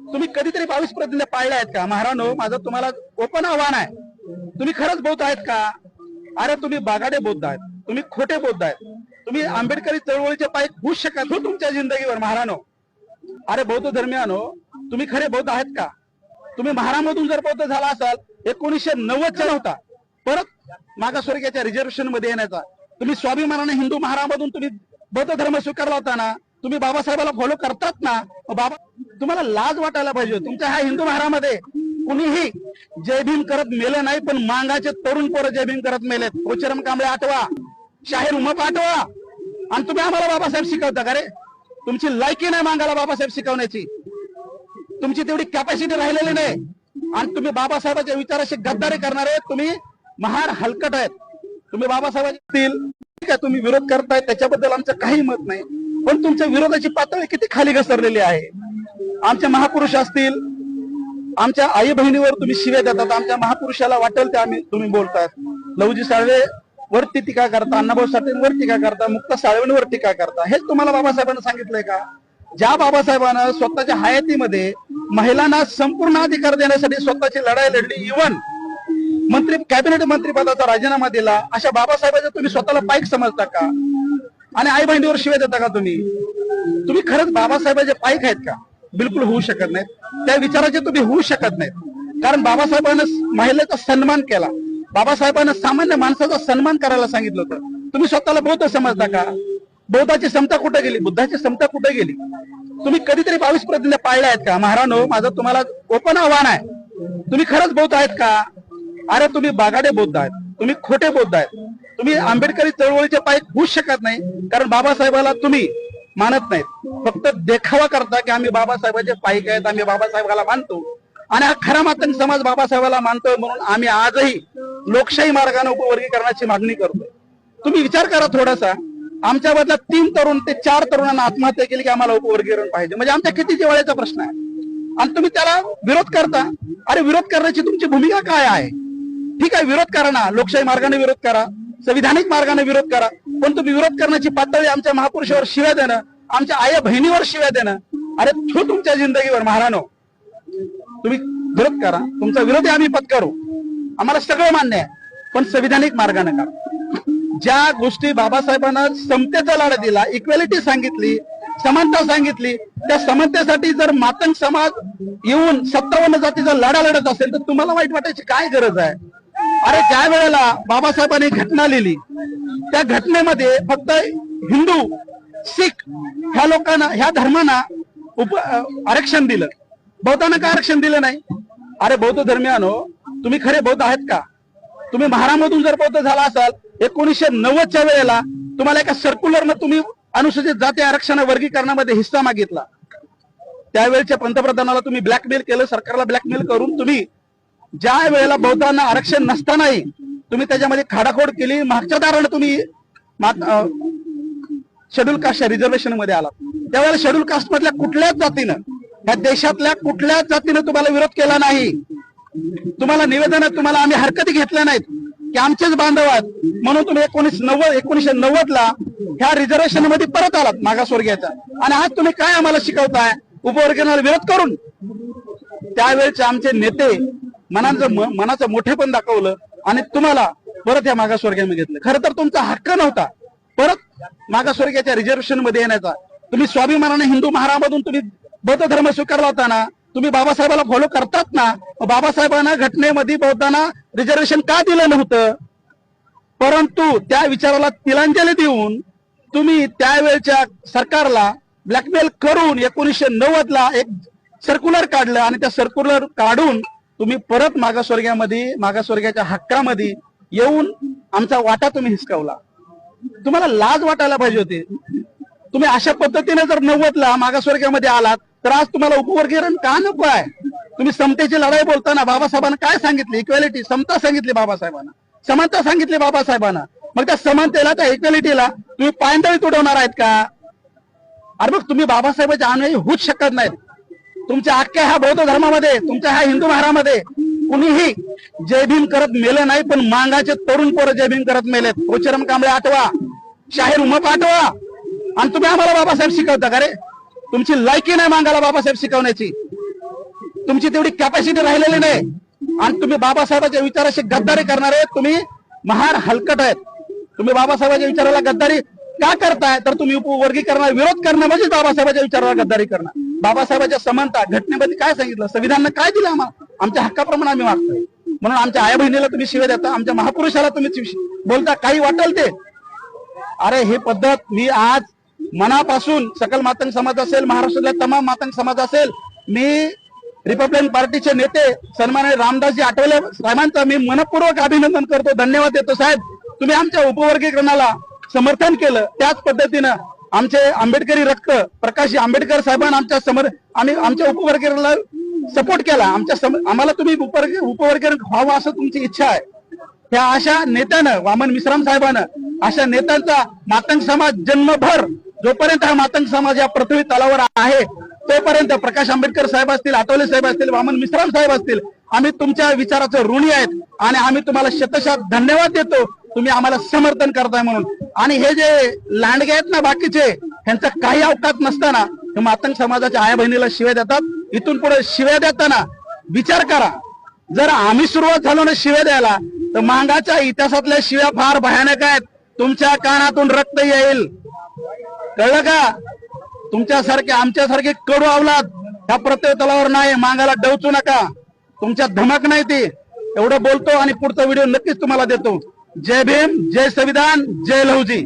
तुम्ही कधीतरी 22 प्रतिज्ञा पाळल्या आहेत का? महारानो, माझं तुम्हाला ओपन आव्हान आहे, तुम्ही खरंच बौद्ध आहेत का? अरे तुम्ही बागाडे बौद्ध आहेत, तुम्ही खोटे बौद्ध आहेत, तुम्ही आंबेडकरी चळवळीचे पाय होऊच शकत हो तुमच्या जिंदगीवर महारानो. अरे बौद्ध धर्मियानो, तुम्ही खरे बौद्ध आहेत का? तुम्ही महारामधून जर बौद्ध झाला असाल 1990च्या नव्हता परत मागासवर्गीयाच्या रिझर्वेशन मध्ये येण्याचा, तुम्ही स्वाभिमानाने हिंदू महारामधून तुम्ही बौद्ध धर्म स्वीकारला होता ना, तुम्ही बाबासाहेबाला फॉलो करतात ना, बाबा तुम्हाला लाज वाटायला पाहिजे. तुमच्या ह्या हिंदू महारामध्ये कुणीही जय भीम करत मेलं नाही, पण मांगाचे तरुण पोरं जय भीम करत मेलेत. कोचरम कांबळे आठवा, शाहीर उमप आठवा, आणि तुम्ही आम्हाला बाबासाहेब शिकवता का रे? तुमची लायकी नाही मांगाला बाबासाहेब शिकवण्याची, तुमची तेवढी कॅपॅसिटी राहिलेली नाही, आणि तुम्ही बाबासाहेबांच्या विचाराशी गद्दारी करणारे तुम्ही महार हलकट आहेत. तुम्ही बाबासाहेबांचे ठीक आहे, तुम्ही विरोध करताय त्याच्याबद्दल आमचं काही मत नाही, पण तुमच्या विरोधाची पातळी किती खाली घसरलेली आहे. आमचे महापुरुष असतील, आमच्या आई बहिणीवर तुम्ही शिव्या देतात, आमच्या महापुरुषाला वाटेल ते तुम्ही बोलतात. लहुजी साळवे वरती टीका करता, अण्णाभाऊ साठेंवर टीका करता, मुक्ता साळवेंवर टीका करता. हेच तुम्हाला बाबासाहेबांना सांगितलंय का? ज्या बाबासाहेबांना स्वतःच्या हयातीमध्ये महिलांना संपूर्ण अधिकार देण्यासाठी स्वतःची लढाई लढली, इव्हन कॅबिनेट मंत्रीपदाचा राजीनामा दिला, अशा बाबासाहेबांचा तुम्ही स्वतःला पाईक समजता का? आणि आई बहिणीवर शिवाय देता का? तुम्ही खरंच बाबासाहेबांचे पाईक आहेत का? बिलकुल होऊ शकत नाहीत. त्या विचाराचे तुम्ही होऊ शकत नाहीत, कारण बाबासाहेबांना महिलेचा सन्मान केला, बाबासाहेबांना सामान्य माणसाचा सन्मान करायला सांगितलं होतं. तुम्ही स्वतःला बौद्ध समजता का? बौद्धाची समता कुठे गेली? बुद्धाची समता कुठे गेली? तुम्ही कधीतरी 22 प्रतिज्ञा पाळल्या आहेत का? महारानो, माझं तुम्हाला ओपन आव्हान आहे, तुम्ही खरंच बौद्ध आहेत का? अरे तुम्ही बागाडे बौद्ध आहेत, तुम्ही खोटे बौद्ध आहेत, तुम्ही आंबेडकरी चळवळीचे पाय होऊच शकत नाही, कारण बाबासाहेबाला तुम्ही मानत नाहीत. फक्त देखावा करता की आम्ही बाबासाहेबांचे पाईक आहेत, आम्ही बाबासाहेबाला मानतो, आणि हा खरा मातंग समाज बाबासाहेबाला मानतोय, म्हणून आम्ही आजही लोकशाही मार्गाने उपवर्गीकरणाची मागणी करतोय. तुम्ही विचार करा थोडासा, आमच्या बदला 3 तरुण ते 4 तरुणांना आत्महत्या केली की आम्हाला उपवर्गीकरण पाहिजे, म्हणजे आमच्या किती जिव्हाळ्याचा प्रश्न आहे, आणि तुम्ही त्याला विरोध करता. अरे विरोध करण्याची तुमची भूमिका काय आहे? ठीक आहे, विरोध करा ना, लोकशाही मार्गाने विरोध करा, संविधानिक मार्गाने विरोध करा, पण तुम्ही विरोध करण्याची पातळी आमच्या महापुरुषावर शिव्या देणं, आमच्या आई बहिणीवर शिव्या देणं, अरे तो तुमच्या जिंदगीवर महारानो. तुम्ही विरोध करा, तुमचा विरोध आम्ही पत्करू, आम्हाला सगळं मान्य आहे, पण संविधानिक मार्गाने करा. ज्या गोष्टी बाबासाहेबांना समतेचा लढा दिला, इक्वॅलिटी सांगितली, समानता सांगितली, त्या समानतेसाठी जर मातंग समाज येऊन 57 जातीचा लढा लढत असेल तर तुम्हाला वाईट वाटायची काय गरज आहे? अरे ज्या वेळेला बाबासाहेबांनी घटना लिहिली, त्या घटनेमध्ये फक्त हिंदू, सिख ह्या लोकांना, ह्या धर्मांना आरक्षण दिलं, बौद्धांना काय आरक्षण दिलं नाही? अरे बौद्ध धर्मियानो, तुम्ही खरे बौद्ध आहेत का? तुम्ही महारामधून जर बौद्ध झाला असाल 1990च्या वेळेला तुम्हाला एका सर्क्युलरनं तुम्ही अनुसूचित जाती आरक्षण वर्गीकरणामध्ये हिस्सा मागितला, त्यावेळेच्या पंतप्रधानाला तुम्ही ब्लॅकमेल केलं, सरकारला ब्लॅकमेल करून तुम्ही ज्या वेळेला बौद्धांना आरक्षण नसतानाही तुम्ही त्याच्यामध्ये खाडाखोड केली, मागच्या दाराने तुम्ही शेड्यूल कास्टच्या रिझर्वेशन मध्ये आलात. त्यावेळेला शेड्यूल कास्ट मधल्या कुठल्याच जातीनं, या देशातल्या कुठल्याच जातीनं तुम्हाला विरोध केला नाही. तुम्हाला निवेदन, तुम्हाला आम्ही हरकती घेतल्या नाहीत की आमचेच बांधव आहेत, म्हणून तुम्ही 1990ला ह्या रिझर्वेशन मध्ये परत आलात मागासवर्गीयाचा, आणि आज तुम्ही काय आम्हाला शिकवताय उपवर्गीकरणाला विरोध करून? त्यावेळेचे आमचे नेते मनाचं मोठेपण दाखवलं आणि तुम्हाला परत या मागासवर्गीयामध्ये घेतलं. खरं तर तुमचा हक्क नव्हता परत मागासवर्गीयाच्या रिझर्वेशन मध्ये येण्याचा. तुम्ही स्वाभिमानाने हिंदू महारामधून तुम्ही बौद्ध धर्म स्वीकारला होता ना, तुम्ही बाबासाहेबाला फॉलो करतात ना, बाबासाहेबांना घटनेमध्ये बौद्धांना रिझर्वेशन का दिलं नव्हतं? परंतु त्या विचाराला तिलांजली देऊन तुम्ही त्यावेळच्या सरकारला ब्लॅकमेल करून 1990ला एक सर्क्युलर काढलं, आणि त्या सर्क्युलर काढून तुम्ही परत मागासवर्गीयाच्या हक्कामध्ये येऊन आमचा वाटा तुम्ही हिसकावला. तुम्हाला लाज वाटायला पाहिजे होती. तुम्ही अशा पद्धतीने जर 90ला मागासवर्गीयामध्ये आलात तर आज तुम्हाला उपवर्गीकरण का नको आहे? तुम्ही समतेची लढाई बोलताना बाबासाहेबांना काय सांगितली? इक्वॅलिटी, समता सांगितली बाबासाहेबांना, समानता सांगितली बाबासाहेबांना. मग त्या समानतेला, त्या इक्वॅलिटीला तुम्ही पायंदळी तुडवणार आहेत का? अरे मग तुम्ही बाबासाहेबांच्या अनुयायी होऊच शकत नाहीत. तुमच्या अख्ख्या ह्या बौद्ध धर्मामध्ये, तुमच्या ह्या हिंदू महारामध्ये कुणीही जय भीम करत मेलं नाही, पण मांगाचे तरुण पोरं जय भीम करत मेलेत. कोचरम कांबळे आठवा, शाहीर उमप आठवा, आणि तुम्ही आम्हाला बाबासाहेब शिकवता का रे? तुमची लायकी नाही मांगाला बाबासाहेब शिकवण्याची, तुमची तेवढी कॅपॅसिटी राहिलेली नाही आणि तुम्ही बाबासाहेबांच्या विचाराशी गद्दारी करणारे तुम्ही महान हलकट आहेत. तुम्ही बाबासाहेबांच्या विचाराला गद्दारी का करताय? तर तुम्ही उपवर्गीकरणाला विरोध करणं म्हणजे बाबासाहेबांच्या विचाराला गद्दारी करणं. बाबासाहेबांच्या समानता घटनेमध्ये काय सांगितलं, संविधानानं काय दिलं आम्हाला, आमच्या हक्काप्रमाणे आम्ही वागतोय. म्हणून आमच्या आई बहिणीला तुम्ही शिव्या देता, आमच्या महापुरुषाला तुम्ही बोलता, काही वाटेल ते. अरे ही पद्धत मी आज मनापासून सकल मातंग समाज असेल, महाराष्ट्रातल्या तमाम मातंग समाज असेल, मी रिपब्लिकन पार्टीचे नेते सन्माननीय रामदासजी आठवले साहेबांचा मी मनपूर्वक अभिनंदन करतो, धन्यवाद देतो. साहेब, तुम्ही आमच्या उपवर्गीकरणाला समर्थन केलं. त्याच पद्धतीनं आमचे आंबेडकरी रक्त प्रकाश आंबेडकर साहेबांना आम्ही आमच्या उपवर्गीकरणाला सपोर्ट केला. आम्हाला तुम्ही उपवर्गीकरण व्हावं असं तुमची इच्छा आहे. त्या अशा नेत्यानं, वामन मिश्राम साहेबानं, अशा नेत्यांचा मातंग समाज जन्मभर, जोपर्यंत हा मातंग समाज या पृथ्वी तलावर आहे तोपर्यंत, प्रकाश आंबेडकर साहेब असतील, आठवले साहेब असतील, वामन मिश्राम साहेब असतील, आम्ही तुमच्या विचाराचं ऋणी आहेत आणि आम्ही तुम्हाला शतशः धन्यवाद देतो, तुम्ही आम्हाला समर्थन करताय म्हणून. आणि हे जे लांडगे आहेत ना बाकीचे, ह्यांचा काही अवकाश नसताना हे मातंग समाजाच्या आया बहिणीला शिव्या देतात. इथून पुढे शिव्या देताना विचार करा. जर आम्ही सुरुवात झालो ना शिव्या द्यायला, तर मांगाच्या इतिहासातल्या शिव्या फार भयानक आहेत. तुमच्या कानातून रक्त येईल, कळलं का? तुमच्यासारखे आमच्यासारखे कडू अवलाद ह्या पृथ्वी तलावर नाही. मांगाला डवचू नका, तुमच्या धमक नाही ती. एवढं बोलतो आणि पुढचा व्हिडिओ नक्कीच तुम्हाला देतो. जय भीम, जय संविधान, जय लहुजी.